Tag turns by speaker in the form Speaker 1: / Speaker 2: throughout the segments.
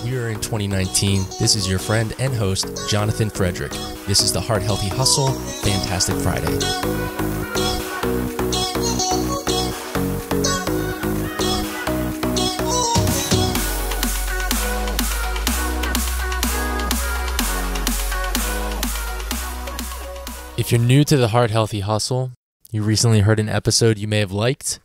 Speaker 1: We are in 2019. This is your friend and host, Jonathan Frederick. This is the Heart Healthy Hustle, Fantastic Friday. If you're new to the Heart Healthy Hustle, you recently heard an episode you may have liked,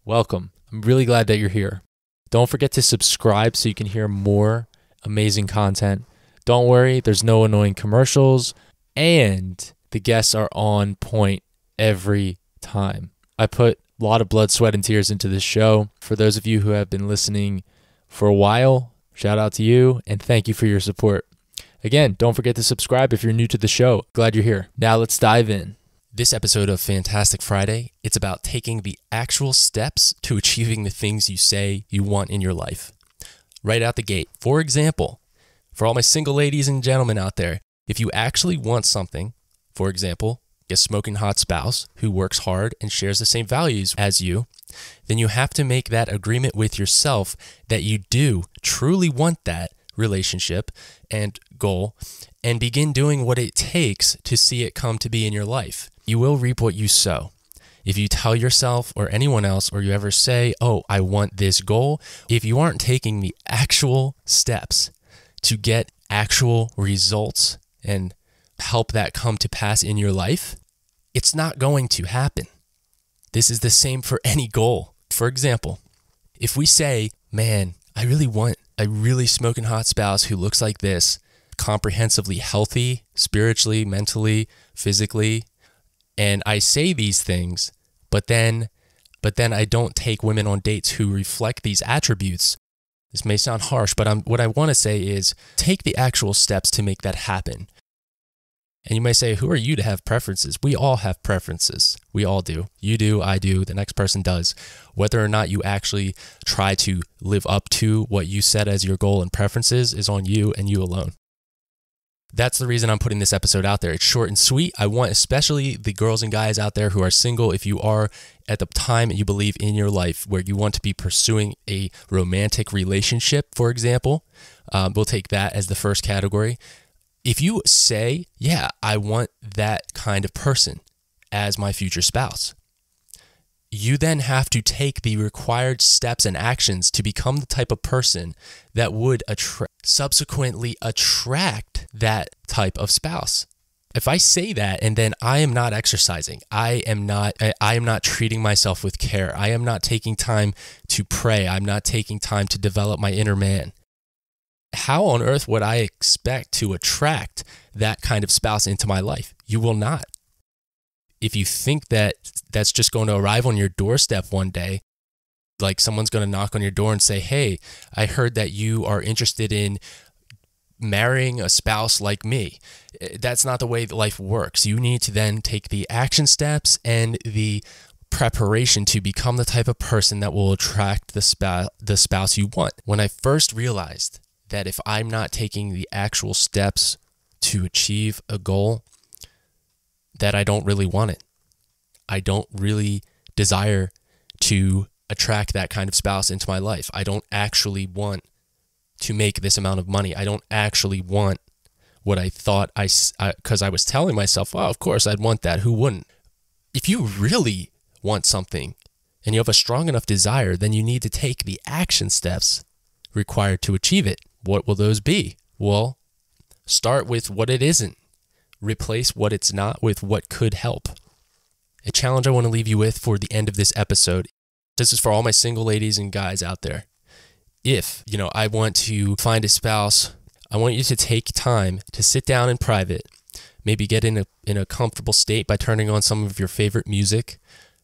Speaker 1: welcome. I'm really glad that you're here. Don't forget to subscribe so you can hear more amazing content. Don't worry, there's no annoying commercials, and the guests are on point every time. I put a lot of blood, sweat, and tears into this show. For those of you who have been listening for a while, shout out to you, and thank you for your support. Again, don't forget to subscribe if you're new to the show. Glad you're here. Now let's dive in. This episode of Fantastic Friday, it's about taking the actual steps to achieving the things you say you want in your life. Right out the gate. For example, for all my single ladies and gentlemen out there, if you actually want something, for example, a smoking hot spouse who works hard and shares the same values as you, then you have to make that agreement with yourself that you do truly want that relationship and goal and begin doing what it takes to see it come to be in your life. You will reap what you sow. If you tell yourself or anyone else, or you ever say, oh, I want this goal, if you aren't taking the actual steps to get actual results and help that come to pass in your life, it's not going to happen. This is the same for any goal. For example, if we say, man, I really want a really smoking hot spouse who looks like this, comprehensively healthy, spiritually, mentally, physically, and I say these things, but then I don't take women on dates who reflect these attributes. This may sound harsh, but what I want to say is take the actual steps to make that happen. And you may say, who are you to have preferences? We all have preferences. We all do. You do, I do, the next person does. Whether or not you actually try to live up to what you set as your goal and preferences is on you and you alone. That's the reason I'm putting this episode out there. It's short and sweet. I want especially the girls and guys out there who are single, if you are at the time you believe in your life where you want to be pursuing a romantic relationship, for example, we'll take that as the first category. If you say, yeah, I want that kind of person as my future spouse, you then have to take the required steps and actions to become the type of person that would subsequently attract that type of spouse. If I say that and then I am not exercising, I am not treating myself with care, I am not taking time to pray, I'm not taking time to develop my inner man, how on earth would I expect to attract that kind of spouse into my life? You will not. If you think that that's just going to arrive on your doorstep one day, like someone's going to knock on your door and say, hey, I heard that you are interested in marrying a spouse like me. That's not the way that life works. You need to then take the action steps and the preparation to become the type of person that will attract the spouse you want. When I first realized that if I'm not taking the actual steps to achieve a goal, that I don't really want it. I don't really desire to attract that kind of spouse into my life. I don't actually want to make this amount of money. I don't actually want what I thought because I was telling myself, oh, of course I'd want that. Who wouldn't? If you really want something and you have a strong enough desire, then you need to take the action steps required to achieve it. What will those be? Well, start with what it isn't. Replace what it's not with what could help. A challenge I want to leave you with for the end of this episode. This is for all my single ladies and guys out there. If, I want to find a spouse, I want you to take time to sit down in private, maybe get in a comfortable state by turning on some of your favorite music.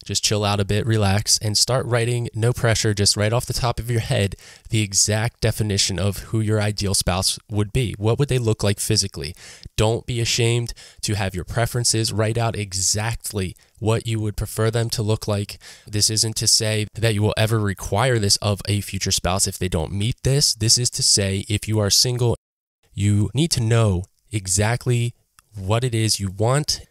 Speaker 1: Just chill out a bit, relax, and start writing, no pressure, just right off the top of your head, the exact definition of who your ideal spouse would be. What would they look like physically? Don't be ashamed to have your preferences. Write out exactly what you would prefer them to look like. This isn't to say that you will ever require this of a future spouse if they don't meet this. This is to say, if you are single, you need to know exactly what it is you want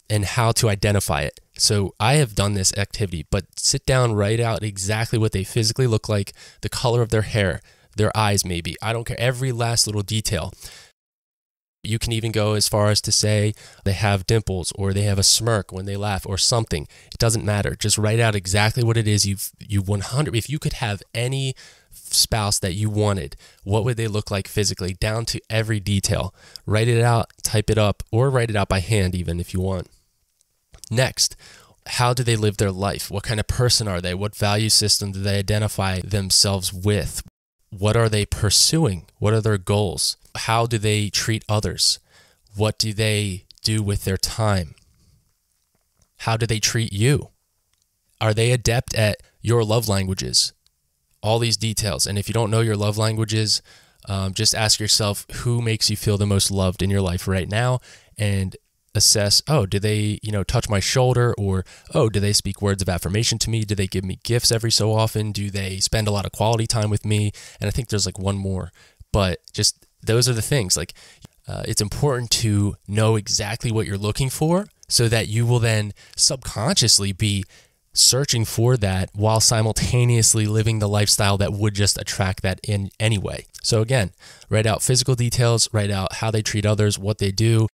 Speaker 1: and how to identify it. So I have done this activity, but sit down, write out exactly what they physically look like, the color of their hair, their eyes maybe. I don't care. Every last little detail. You can even go as far as to say they have dimples or they have a smirk when they laugh or something. It doesn't matter. Just write out exactly what it is you 100. If you could have any spouse that you wanted, what would they look like physically, down to every detail? Write it out, type it up, or write it out by hand even if you want. Next, how do they live their life? What kind of person are they? What value system do they identify themselves with? What are they pursuing? What are their goals? How do they treat others? What do they do with their time? How do they treat you? Are they adept at your love languages? All these details. And if you don't know your love languages, just ask yourself who makes you feel the most loved in your life right now, and assess, oh, do they, touch my shoulder? Or, oh, do they speak words of affirmation to me? Do they give me gifts every so often? Do they spend a lot of quality time with me? And I think there's like one more, but just those are the things. Like, it's important to know exactly what you're looking for so that you will then subconsciously be searching for that while simultaneously living the lifestyle that would just attract that in anyway. So again, write out physical details, write out how they treat others, what they do,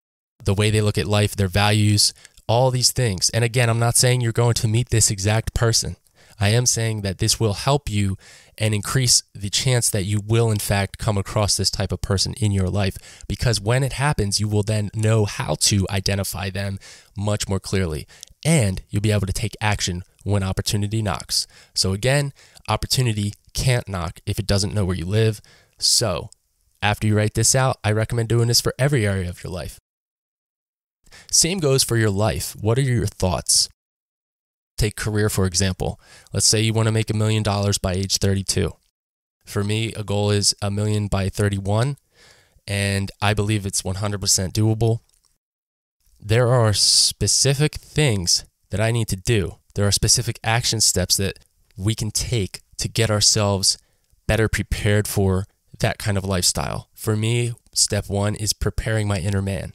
Speaker 1: the way they look at life, their values, all these things. And again, I'm not saying you're going to meet this exact person. I am saying that this will help you and increase the chance that you will in fact come across this type of person in your life, because when it happens, you will then know how to identify them much more clearly, and you'll be able to take action when opportunity knocks. So again, opportunity can't knock if it doesn't know where you live. So after you write this out, I recommend doing this for every area of your life. Same goes for your life. What are your thoughts? Take career, for example. Let's say you want to make $1 million by age 32. For me, a goal is $1 million by 31, and I believe it's 100% doable. There are specific things that I need to do. There are specific action steps that we can take to get ourselves better prepared for that kind of lifestyle. For me, step one is preparing my inner man.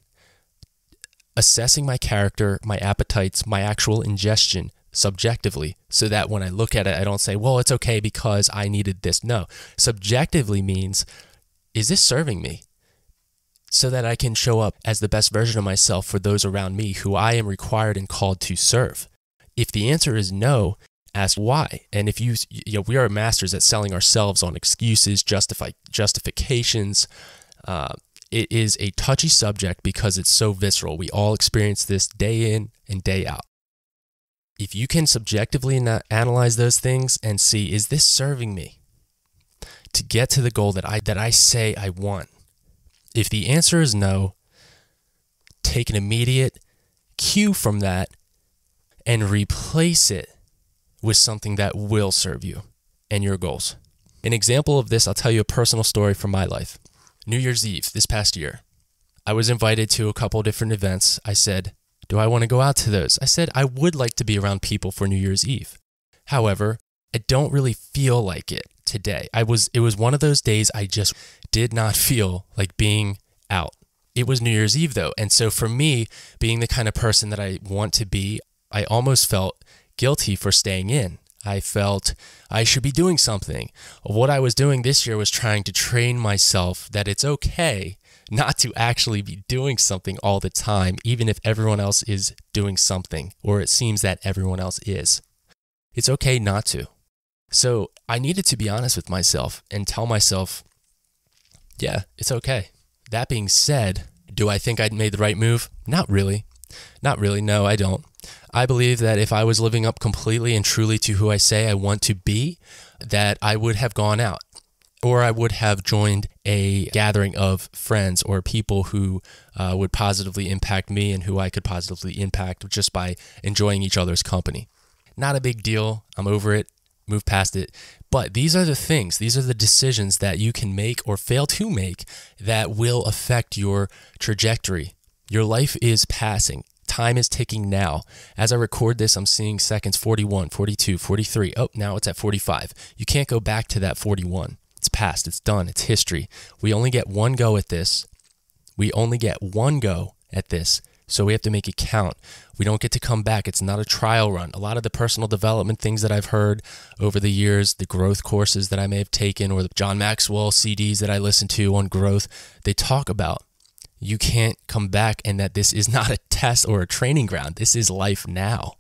Speaker 1: Assessing my character, my appetites, my actual ingestion subjectively, so that when I look at it, I don't say, well, it's okay because I needed this. No, subjectively means, is this serving me? So that I can show up as the best version of myself for those around me who I am required and called to serve. If the answer is no, ask why. And if we are masters at selling ourselves on excuses, justifications. It is a touchy subject because it's so visceral. We all experience this day in and day out. If you can subjectively analyze those things and see, is this serving me to get to the goal that I say I want? If the answer is no, take an immediate cue from that and replace it with something that will serve you and your goals. An example of this, I'll tell you a personal story from my life. New Year's Eve this past year, I was invited to a couple different events. I said, do I want to go out to those? I said, I would like to be around people for New Year's Eve. However, I don't really feel like it today. It was one of those days I just did not feel like being out. It was New Year's Eve though. And so for me, being the kind of person that I want to be, I almost felt guilty for staying in. I felt I should be doing something. What I was doing this year was trying to train myself that it's okay not to actually be doing something all the time, even if everyone else is doing something, or it seems that everyone else is. It's okay not to. So I needed to be honest with myself and tell myself, yeah, it's okay. That being said, do I think I'd made the right move? Not really. Not really. No, I don't. I believe that if I was living up completely and truly to who I say I want to be, that I would have gone out, or I would have joined a gathering of friends or people who would positively impact me and who I could positively impact just by enjoying each other's company. Not a big deal. I'm over it. Move past it. But these are the things, these are the decisions that you can make or fail to make that will affect your trajectory. Your life is passing. Time is ticking now. As I record this, I'm seeing seconds 41, 42, 43. Oh, now it's at 45. You can't go back to that 41. It's past. It's done. It's history. We only get one go at this.
Speaker 2: So we have to make it count. We don't get to come back. It's not a trial run. A lot of the personal development things that I've heard over the years, the growth courses that I may have taken, or the John Maxwell CDs that I listen to on growth, they talk about you can't come back and that this is not a test or a training ground. This is life now.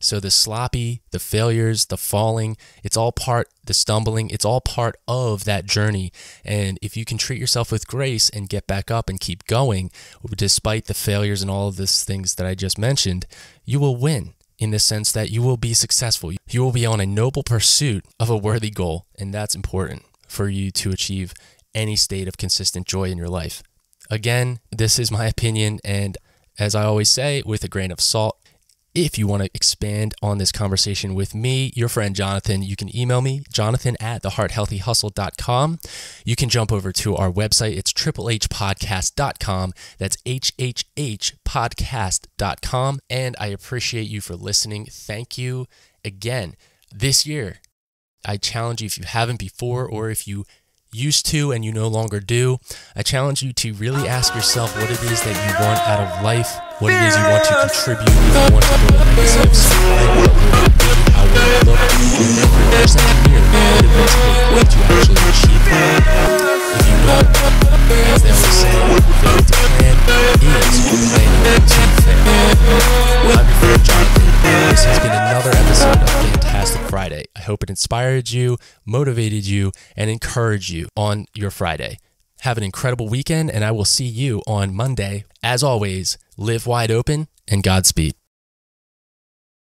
Speaker 2: So the sloppy, the failures, the falling, it's all part, the stumbling, it's all part of that journey. And if you can treat yourself with grace and get back up and keep going, despite the failures and all of these things that I just mentioned, you will win in the sense that you will be successful. You will be on a noble pursuit of a worthy goal. And that's important for you to achieve any state of consistent joy in your life. Again, this is my opinion. And as I always say, with a grain of salt. If you want to expand on this conversation with me, your friend Jonathan, you can email me, jonathan@thehearthealthyhustle.com. You can jump over to our website. It's triplehpodcast.com. That's HHHpodcast.com. And I appreciate you for listening. Thank you again. This year, I challenge you, if you haven't before, or if you used to and you no longer do, I challenge you to really ask yourself what it is that you want out of life, what it is you want to contribute, if you want to build a legacy of society, what will it be, how will it look, and then reverse engineer what it will take to actually achieve that. If you don't, as they always say, failure to plan is planning to fail. I'm your friend Jonathan. This has been another episode of Fantastic Friday. I hope it inspired you, motivated you, and encouraged you on your Friday. Have an incredible weekend, and I will see you on Monday. As always, live wide open and Godspeed.